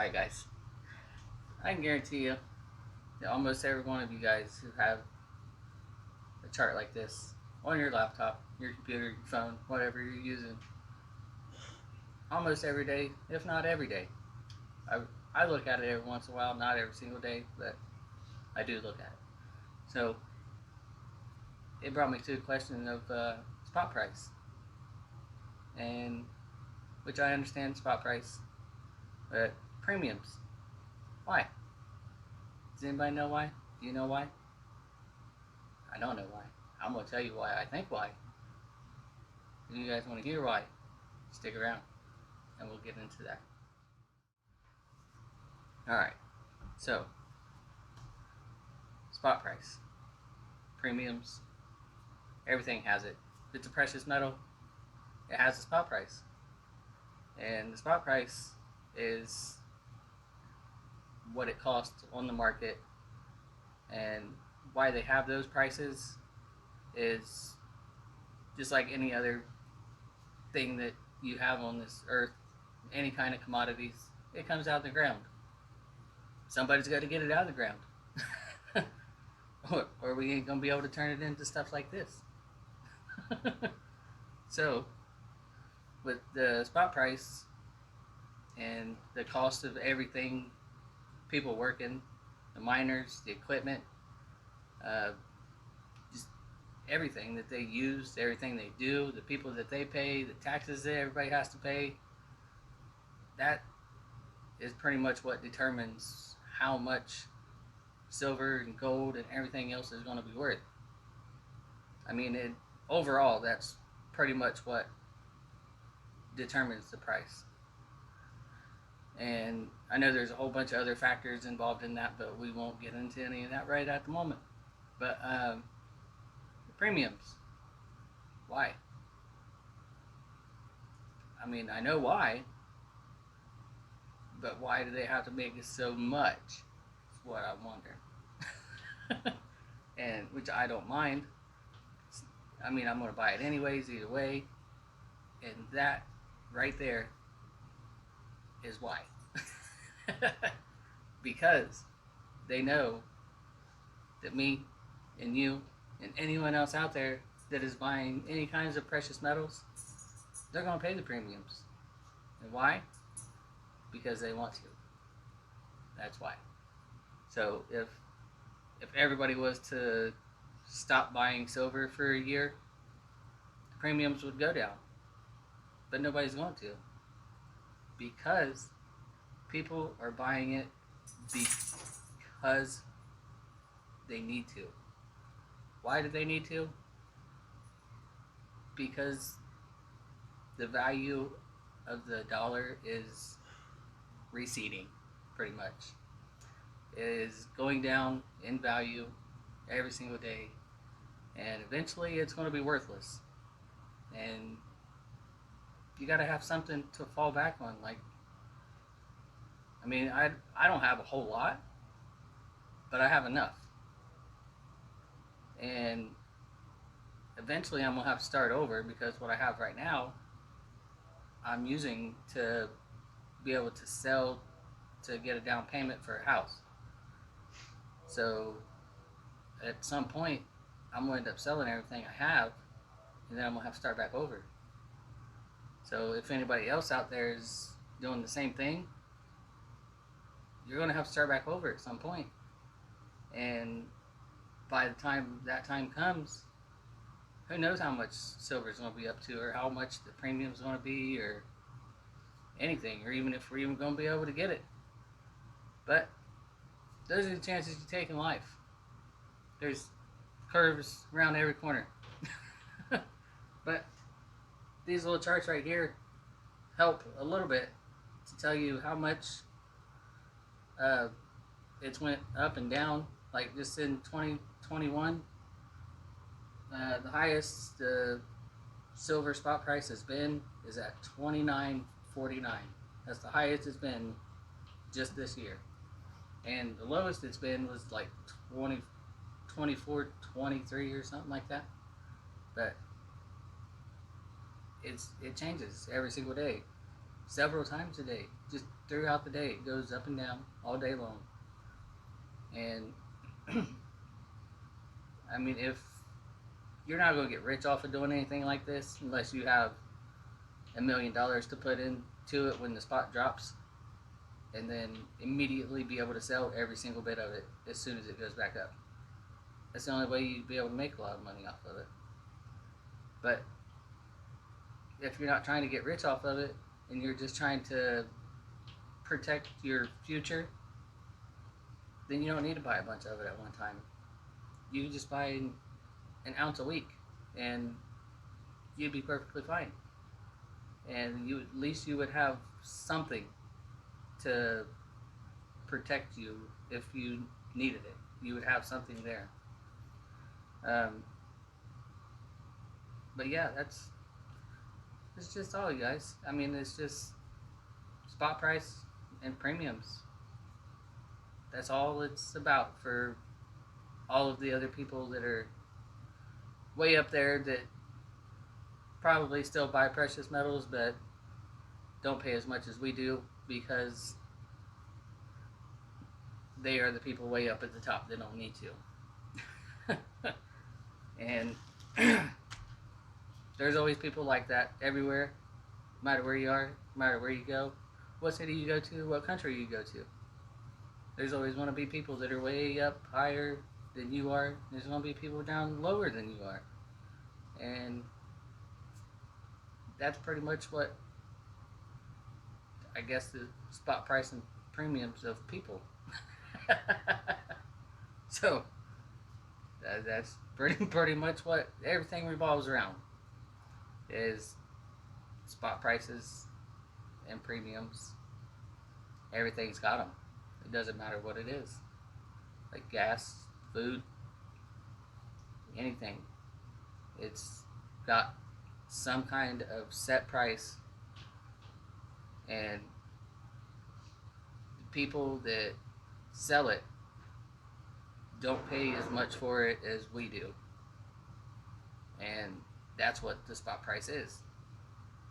Hi guys. I can guarantee you that almost every one of you guys who have a chart like this on your laptop, your computer, your phone, whatever you're using, almost every day, if not every day. I, I look at it every once in a while, not every single day, but I do look at it. So it brought me to the question of spot price, and which I understand spot price, but premiums. Why? Does anybody know why? Do you know why? I don't know why. I'm gonna tell you why I think why. If you guys want to hear why, stick around and we'll get into that. Alright, so spot price, premiums, everything has it. If it's a precious metal, it has a spot price. And the spot price is what it costs on the market, and why they have those prices is just like any other thing that you have on this earth, any kind of commodities, it comes out of the ground. Somebody's got to get it out of the ground. Or we ain't going to be able to turn it into stuff like this. So, with the spot price and the cost of everything, people working, the miners, the equipment, uh, just everything that they use, everything they do, the people that they pay, the taxes that everybody has to pay, that is pretty much what determines how much silver and gold and everything else is going to be worth. I mean, overall, that's pretty much what determines the price. And I know there's a whole bunch of other factors involved in that, but we won't get into any of that right at the moment. But premiums, why? I mean, I know why, but why do they have to make it so much? Is what I wonder. And which I don't mind. I mean, I'm going to buy it anyways, either way. And that right there is why. Because they know that me and you and anyone else out there that is buying any kinds of precious metals, they're going to pay the premiums. And why? Because they want to. That's why. So if everybody was to stop buying silver for a year, the premiums would go down. But nobody's going to, because people are buying it because they need to. Why do they need to? Because the value of the dollar is receding, pretty much. It is going down in value every single day, and eventually it's going to be worthless. And you got to have something to fall back on. Like, I mean, I don't have a whole lot, but I have enough. And eventually I'm going to have to start over, because what I have right now, I'm using to be able to sell to get a down payment for a house. So at some point, I'm going to end up selling everything I have, and then I'm going to have to start back over. So if anybody else out there is doing the same thing, you're going to have to start back over at some point. And by the time that time comes, who knows how much silver is going to be up to, or how much the premium is going to be, or anything, or even if we're even going to be able to get it. But those are the chances you take in life. There's curves around every corner. But these little charts right here help a little bit to tell you how much it's went up and down. Like just in 2021, the highest the silver spot price has been is at $29.49. That's the highest it's been just this year. And the lowest it's been was like 24, 23 or something like that. But it changes every single day. several times a day. Just throughout the day, it goes up and down all day long. And I mean, if you're not going to get rich off of doing anything like this unless you have $1 million to put into it when the spot drops, and then immediately be able to sell every single bit of it as soon as it goes back up. That's the only way you'd be able to make a lot of money off of it. But if you're not trying to get rich off of it and you're just trying to protect your future, then you don't need to buy a bunch of it at one time. You can just buy an ounce a week and you'd be perfectly fine. And you, at least you would have something to protect you if you needed it. You would have something there. But yeah, it's just all, you guys. I mean, it's just spot price and premiums. That's all it's about for all of the other people that are way up there that probably still buy precious metals but don't pay as much as we do, because they are the people way up at the top that don't need to. And there's always people like that everywhere, no matter where you are, no matter where you go, what city you go to, what country you go to. There's always going to be people that are way up higher than you are. There's going to be people down lower than you are. And that's pretty much what, I guess, the spot price and premiums of people. So that's pretty much what everything revolves around, is spot prices and premiums. Everything's got them. It doesn't matter what it is, like gas, food, anything. It's got some kind of set price, and the people that sell it don't pay as much for it as we do, and that's what the spot price is.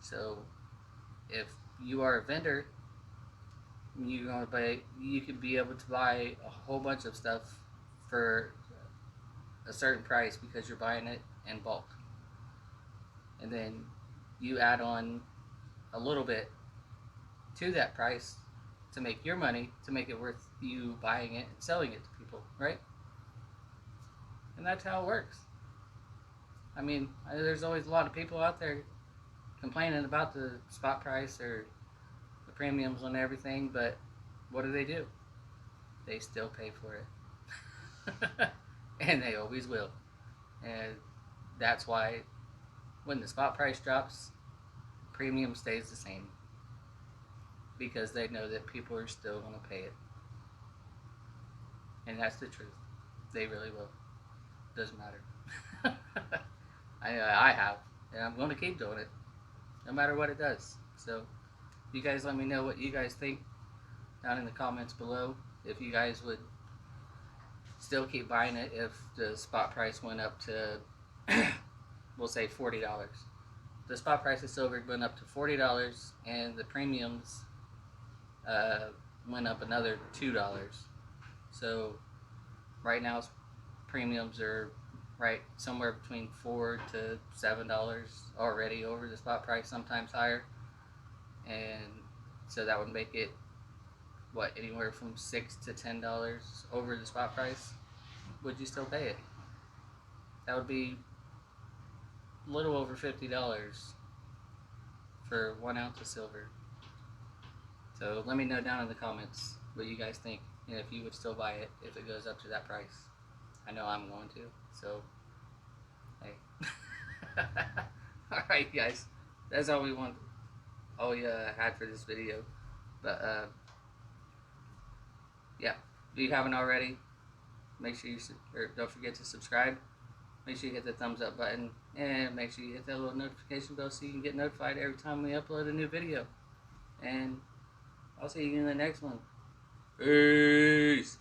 So if you are a vendor, you could be able to buy a whole bunch of stuff for a certain price because you're buying it in bulk, and then you add on a little bit to that price to make your money, to make it worth you buying it and selling it to people, right? And that's how it works. I mean, there's always a lot of people out there complaining about the spot price or the premiums on everything, but what do? They still pay for it. And they always will. And that's why when the spot price drops, premium stays the same, because they know that people are still going to pay it. And that's the truth. They really will. Doesn't matter. I have, and I'm going to keep doing it, no matter what it does. So, you guys let me know what you guys think down in the comments below. If you guys would still keep buying it if the spot price went up to, we'll say $40. The spot price of silver went up to $40, and the premiums went up another $2. So right now premiums are right somewhere between $4 to $7 already over the spot price, sometimes higher. And so that would make it anywhere from $6 to $10 over the spot price. Would you still pay it? That would be a little over $50 for 1 ounce of silver. So let me know down in the comments what you guys think, and if you would still buy it if it goes up to that price. I know I'm going to, so hey. Alright guys, that's all we had for this video. But yeah, if you haven't already, make sure don't forget to subscribe. Make sure you hit the thumbs up button, and make sure you hit that little notification bell so you can get notified every time we upload a new video. And I'll see you in the next one. Peace.